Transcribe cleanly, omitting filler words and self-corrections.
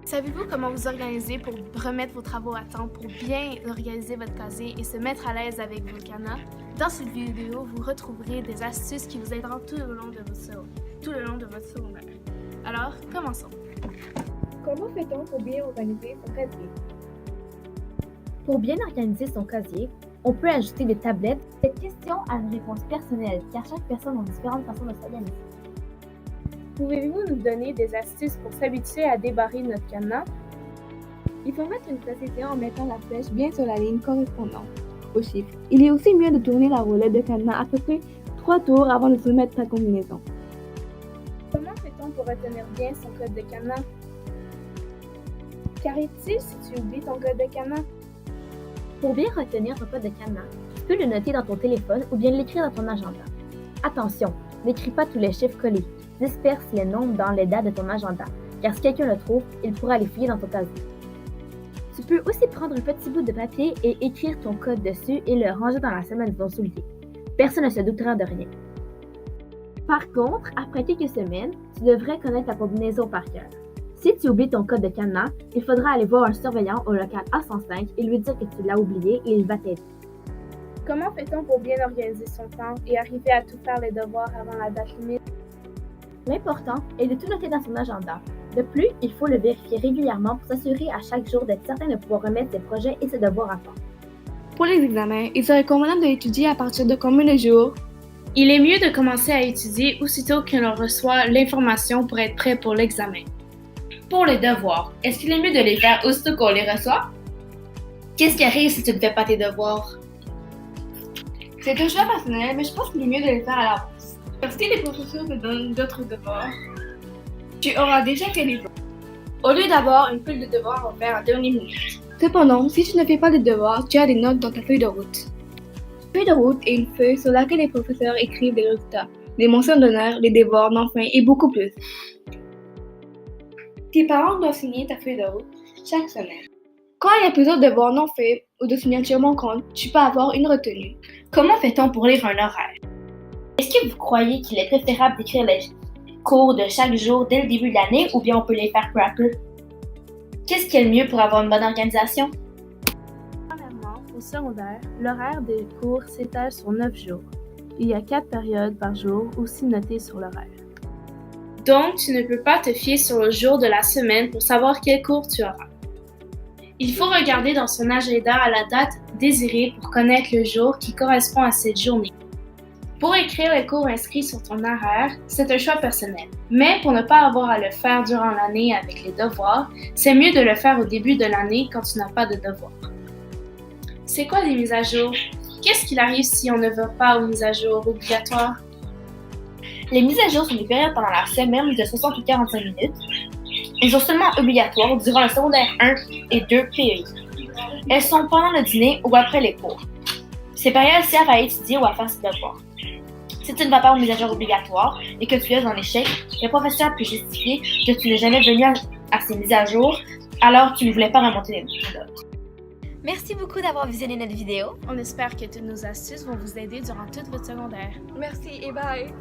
Savez-vous comment vous organiser pour remettre vos travaux à temps, pour bien organiser votre casier et se mettre à l'aise avec vos cadenas? Dans cette vidéo, vous retrouverez des astuces qui vous aideront tout le long de votre secondaire. Alors, commençons. Comment fait-on pour bien organiser son casier? Pour bien organiser son casier, on peut ajouter des tablettes. Cette question a une réponse personnelle car chaque personne a différentes façons de s'organiser. Pouvez-vous nous donner des astuces pour s'habituer à débarrer notre cadenas? Il faut mettre une précision en mettant la flèche bien sur la ligne correspondante au chiffre. Il est aussi mieux de tourner la roulette de cadenas à peu près 3 tours avant de soumettre sa combinaison. Comment fait-on pour retenir bien son code de cadenas? Qu'arrive-t-il si tu oublies ton code de cadenas? Pour bien retenir ton code de cadenas, tu peux le noter dans ton téléphone ou bien l'écrire dans ton agenda. Attention, n'écris pas tous les chiffres collés. Disperse les nombres dans les dates de ton agenda, car si quelqu'un le trouve, il pourra les fouiller dans ton casier. Tu peux aussi prendre un petit bout de papier et écrire ton code dessus et le ranger dans la semelle de ton soulier. Personne ne se doutera de rien. Par contre, après quelques semaines, tu devrais connaître ta combinaison par cœur. Si tu oublies ton code de cadenas, il faudra aller voir un surveillant au local A105 et lui dire que tu l'as oublié et il va t'aider. Comment fait-on pour bien organiser son temps et arriver à tout faire les devoirs avant la date limite? L'important est de tout noter dans son agenda. De plus, il faut le vérifier régulièrement pour s'assurer à chaque jour d'être certain de pouvoir remettre ses projets et ses devoirs à temps. Pour les examens, il serait convenable d'étudier à partir de combien de jours? Il est mieux de commencer à étudier aussitôt que l'on reçoit l'information pour être prêt pour l'examen. Pour les devoirs, est-ce qu'il est mieux de les faire aussitôt qu'on les reçoit? Qu'est-ce qui arrive si tu ne fais pas tes devoirs? C'est un choix personnel, mais je pense qu'il est mieux de les faire à l'avance. Parce que les professeurs te donnent d'autres devoirs, tu auras déjà fait les devoirs. Au lieu d'avoir une feuille de devoirs à faire en dernière minute. Cependant, si tu ne fais pas de devoirs, tu as des notes dans ta feuille de route. La feuille de route est une feuille sur laquelle les professeurs écrivent les résultats, les mentions d'honneur, les devoirs d'enfin et beaucoup plus. Tes parents doivent signer ta feuille de route chaque semaine. Quand il y a plusieurs devoirs non faits ou de signatures manquantes, tu peux avoir une retenue. Comment fait-on pour lire un horaire? Est-ce que vous croyez qu'il est préférable d'écrire les cours de chaque jour dès le début de l'année ou bien on peut les faire peu à peu? Qu'est-ce qui est le mieux pour avoir une bonne organisation? Premièrement, au secondaire, l'horaire des cours s'étale sur 9 jours. Il y a 4 périodes par jour aussi notées sur l'horaire. Donc, tu ne peux pas te fier sur le jour de la semaine pour savoir quel cours tu auras. Il faut regarder dans son agenda à la date désirée pour connaître le jour qui correspond à cette journée. Pour écrire les cours inscrits sur ton horaire, c'est un choix personnel. Mais pour ne pas avoir à le faire durant l'année avec les devoirs, c'est mieux de le faire au début de l'année quand tu n'as pas de devoirs. C'est quoi les mises à jour? Qu'est-ce qu'il arrive si on ne va pas aux mises à jour obligatoires? Les mises à jour sont des périodes pendant la semaine de 60 ou 45 minutes. Elles sont seulement obligatoires durant le secondaire 1 et 2 PEI. Elles sont pendant le dîner ou après les cours. Ces périodes servent à étudier ou à faire ses devoirs. Si tu ne vas pas aux mises à jour obligatoires et que tu es en échec, le professeur peut justifier que tu n'es jamais venu à ces mises à jour alors tu ne voulais pas remonter les notes. Merci beaucoup d'avoir visionné notre vidéo. On espère que toutes nos astuces vont vous aider durant toute votre secondaire. Merci et bye!